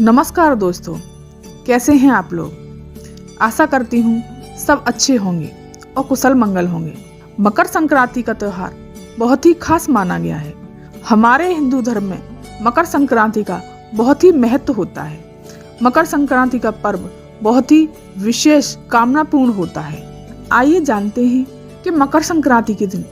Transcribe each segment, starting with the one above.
नमस्कार दोस्तों, कैसे हैं आप लोग। आशा करती हूँ सब अच्छे होंगे और कुशल मंगल होंगे। मकर संक्रांति का त्यौहार बहुत ही खास माना गया है। हमारे हिंदू धर्म में मकर संक्रांति का बहुत ही महत्व होता है। मकर संक्रांति का पर्व बहुत ही विशेष कामनापूर्ण होता है। आइए जानते हैं कि मकर संक्रांति के दिन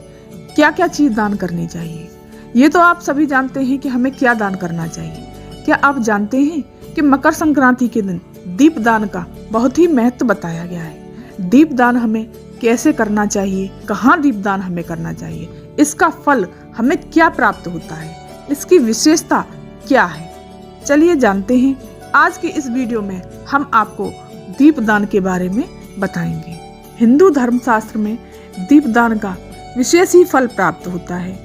क्या क्या चीज दान करनी चाहिए। ये तो आप सभी जानते हैं कि हमें क्या दान करना चाहिए। क्या आप जानते हैं कि मकर संक्रांति के दिन दीप दान का बहुत ही महत्व बताया गया है। दीप दान हमें कैसे करना चाहिए, कहाँ दीप दान हमें करना चाहिए, इसका फल हमें क्या प्राप्त होता है, इसकी विशेषता क्या है, चलिए जानते हैं। आज के इस वीडियो में हम आपको दीप दान के बारे में बताएंगे। हिंदू धर्मशास्त्र में दीप दान का विशेष ही फल प्राप्त होता है।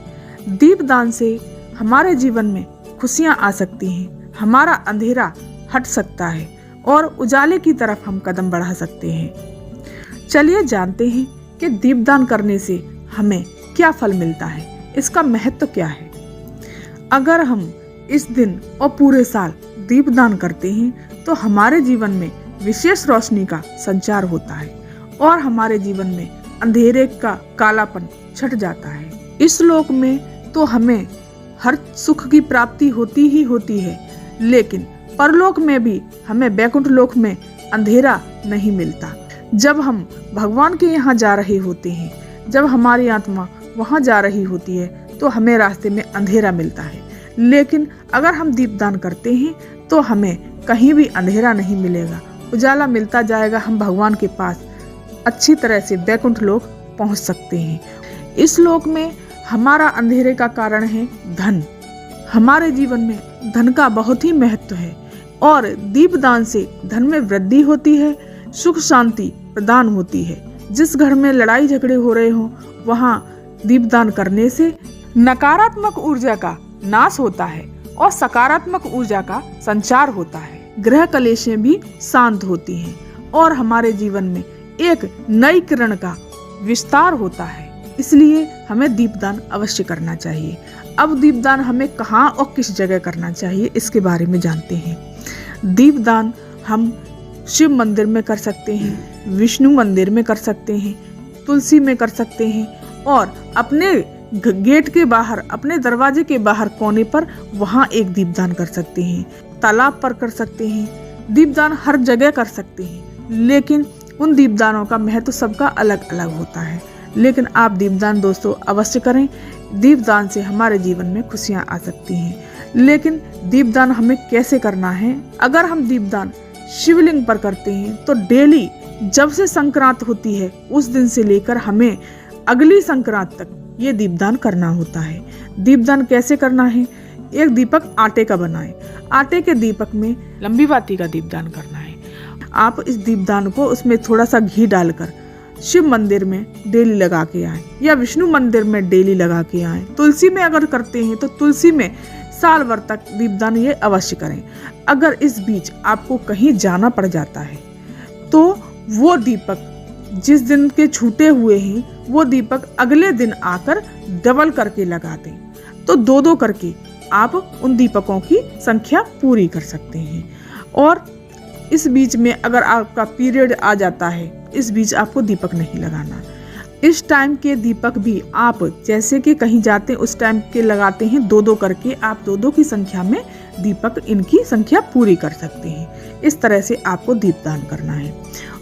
दीप दान से हमारे जीवन में खुशियां आ सकती हैं, हमारा अंधेरा हट सकता है और उजाले की तरफ हम कदम बढ़ा सकते हैं। चलिए जानते हैं कि दीपदान करने से हमें क्या फल मिलता है, इसका महत्व क्या है। अगर हम इस दिन और पूरे साल दीपदान करते हैं तो हमारे जीवन में विशेष रोशनी का संचार होता है और हमारे जीवन में अंधेरे का कालापन छट जाता है। इस लोक में तो हमें हर सुख की प्राप्ति होती ही होती है, लेकिन परलोक में भी हमें वैकुंठ लोक में अंधेरा नहीं मिलता। जब हम भगवान के यहाँ जा रहे होते हैं, जब हमारी आत्मा वहाँ जा रही होती है तो हमें रास्ते में अंधेरा मिलता है। लेकिन अगर हम दीपदान करते हैं तो हमें कहीं भी अंधेरा नहीं मिलेगा, उजाला मिलता जाएगा। हम भगवान के पास अच्छी तरह से वैकुंठ लोक पहुँच सकते हैं। इस लोक में हमारा अंधेरे का कारण है धन। हमारे जीवन में धन का बहुत ही महत्व है और दीपदान से धन में वृद्धि होती है, सुख शांति प्रदान होती है। जिस घर में लड़ाई झगड़े हो रहे हो वहाँ दीपदान करने से नकारात्मक ऊर्जा का नाश होता है और सकारात्मक ऊर्जा का संचार होता है। ग्रह कलेशें भी शांत होती हैं और हमारे जीवन में एक नई किरण का विस्तार होता है। इसलिए हमें दीपदान अवश्य करना चाहिए। अब दीपदान हमें कहाँ और किस जगह करना चाहिए इसके बारे में जानते हैं। दीपदान हम शिव मंदिर में कर सकते हैं, विष्णु मंदिर में कर सकते हैं, तुलसी में कर सकते हैं और अपने गेट के बाहर, अपने दरवाजे के बाहर कोने पर वहाँ एक दीपदान कर सकते हैं। तालाब पर कर सकते हैं। दीपदान हर जगह कर सकते हैं, लेकिन उन दीपदानों का महत्व सबका अलग अलग होता है। लेकिन आप दीपदान दोस्तों अवश्य करें। दीपदान से हमारे जीवन में खुशियां आ सकती हैं। लेकिन दीपदान हमें कैसे करना है? अगर हम दीपदान शिवलिंग पर करते हैं तो डेली जब से संक्रांत होती है उस दिन से लेकर हमें अगली संक्रांत तक ये दीपदान करना होता है। दीपदान कैसे करना है? एक दीपक आटे का बनाएं। आटे के दीपक में लंबी बाती का दीपदान करना है। आप इस दीपदान को उसमें थोड़ा सा घी डालकर शिव मंदिर में डेली लगा के आए या विष्णु मंदिर में डेली लगा के आए। तुलसी में अगर करते हैं तो तुलसी में साल भर तक दीपदान ये अवश्य करें। अगर इस बीच आपको कहीं जाना पड़ जाता है तो वो दीपक जिस दिन के छूटे हुए हैं वो दीपक अगले दिन आकर डबल करके लगा दें। तो दो दो करके आप उन दीपकों की संख्या पूरी कर सकते हैं। और इस बीच में अगर आपका पीरियड आ जाता है, इस बीच आपको दीपक नहीं लगाना। इस टाइम के दीपक भी आप जैसे कि कहीं जाते हैं उस टाइम के लगाते हैं, दो दो करके आप दो दो की संख्या में दीपक इनकी संख्या पूरी कर सकते हैं। इस तरह से आपको दीपदान करना है।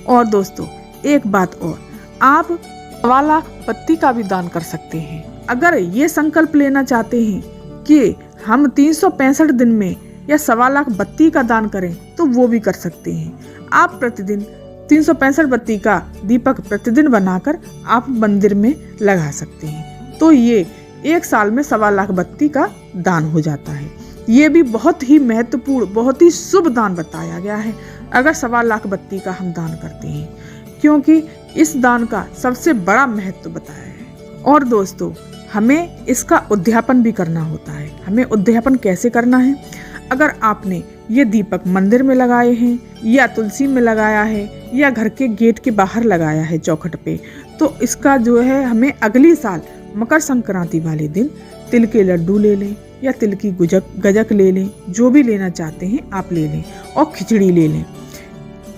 और दोस्तों एक बात और, आप 1.25 लाख बत्ती का भी दान कर सकते हैं। अगर ये संकल्प लेना चाहते हैं कि हम 365 दिन में या 1.25 लाख बत्ती का दान करें तो वो भी कर सकते हैं। आप प्रतिदिन 365 बत्ती का दीपक प्रतिदिन बनाकर आप मंदिर में लगा सकते हैं। तो ये एक साल में 1.25 लाख बत्ती का दान हो जाता है। ये भी बहुत ही महत्वपूर्ण, बहुत ही शुभ दान बताया गया है अगर 1.25 लाख बत्ती का हम दान करते हैं, क्योंकि इस दान का सबसे बड़ा महत्व बताया है। और दोस्तों हमें इसका उद्यापन भी करना होता है। हमें उद्यापन कैसे करना है? अगर आपने ये दीपक मंदिर में लगाए हैं या तुलसी में लगाया है या घर के गेट के बाहर लगाया है चौखट पे, तो इसका जो है हमें अगली साल मकर संक्रांति वाले दिन तिल के लड्डू ले लें या तिल की गजक ले लें, जो भी लेना चाहते हैं आप ले लें। और खिचड़ी ले लें,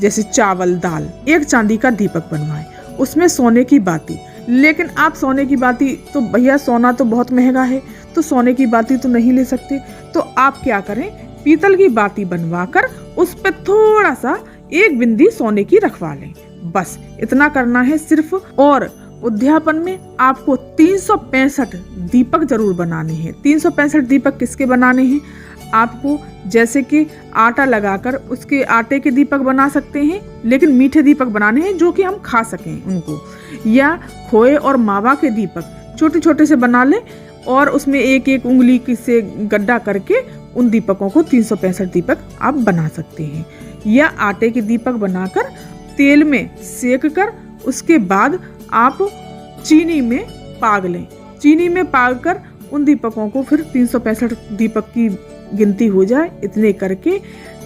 जैसे चावल दाल। एक चांदी का दीपक बनवाएं, उसमें सोने की बाती। लेकिन आप सोने की बाती तो भैया सोना तो बहुत महंगा है, तो सोने की बाती तो नहीं ले सकते। तो आप क्या करें, पीतल की बाती बनवाकर उस पर थोड़ा सा एक बिंदी सोने की रखवा लें। बस इतना करना है सिर्फ। और उद्यापन में आपको 365 दीपक जरूर बनाने हैं। 365 दीपक किसके बनाने हैं? आपको जैसे कि आटा लगाकर उसके आटे के दीपक बना सकते हैं, लेकिन मीठे दीपक बनाने हैं जो कि हम खा सकें उनको। या खोए और मावा के दीपक छोटे छोटे से बना लें और उसमें एक एक उंगली से गड्ढा करके उन दीपकों को 365 दीपक आप बना सकते हैं। या आटे के दीपक बनाकर तेल में सेक कर उसके बाद आप चीनी में पाग लें। चीनी में पाग कर उन दीपकों को फिर 365 दीपक की गिनती हो जाए इतने करके,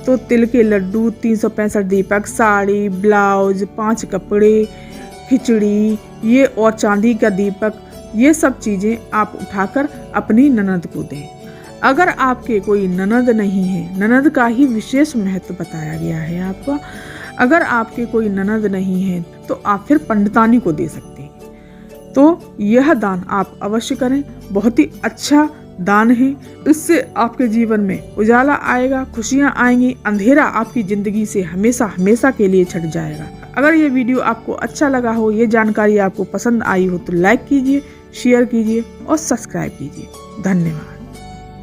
तो तिल के लड्डू, 365 दीपक, साड़ी, ब्लाउज, 5 कपड़े, खिचड़ी, ये और चांदी का दीपक, ये सब चीज़ें आप उठाकर अपनी ननद को दें। अगर आपके कोई ननद नहीं है, ननद का ही विशेष महत्व बताया गया है आपका। अगर आपके कोई ननद नहीं है तो आप फिर पंडितानी को दे सकते हैं। तो यह दान आप अवश्य करें, बहुत ही अच्छा दान है। इससे आपके जीवन में उजाला आएगा, खुशियां आएंगी, अंधेरा आपकी जिंदगी से हमेशा हमेशा के लिए छट जाएगा। अगर ये वीडियो आपको अच्छा लगा हो, ये जानकारी आपको पसंद आई हो तो लाइक कीजिए, शेयर कीजिए और सब्सक्राइब कीजिए। धन्यवाद।